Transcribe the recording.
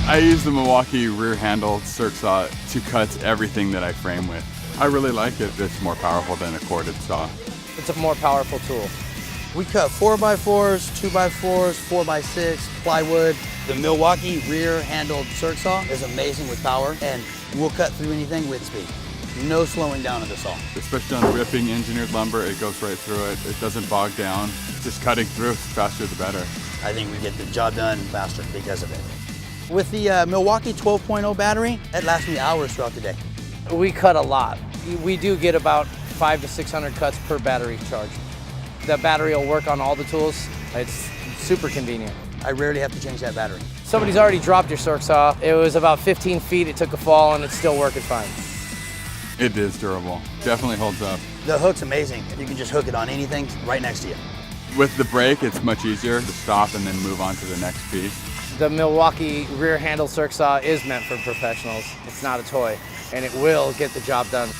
I use the Milwaukee rear-handled circ saw to cut everything that I frame with. I really like it. It's more powerful than a corded saw. It's a more powerful tool. We cut 4x4s, 2x4s, 4x6, plywood. The Milwaukee rear-handled circ saw is amazing with power, and we'll cut through anything with speed. No slowing down of the saw. Especially on ripping engineered lumber, it goes right through it. It doesn't bog down. Just cutting through, faster the better. I think we get the job done faster because of it. With the Milwaukee 12.0 battery, it lasts me hours throughout the day. We cut a lot. We do get about 500 to 600 cuts per battery charge. The battery will work on all the tools. It's super convenient. I rarely have to change that battery. Somebody's already dropped your circ saw. It was about 15 feet, it took a fall, and it's still working fine. It is durable. Definitely holds up. The hook's amazing. You can just hook it on anything right next to you. With the brake, it's much easier to stop and then move on to the next piece. The Milwaukee rear handle circ saw is meant for professionals. It's not a toy, and it will get the job done.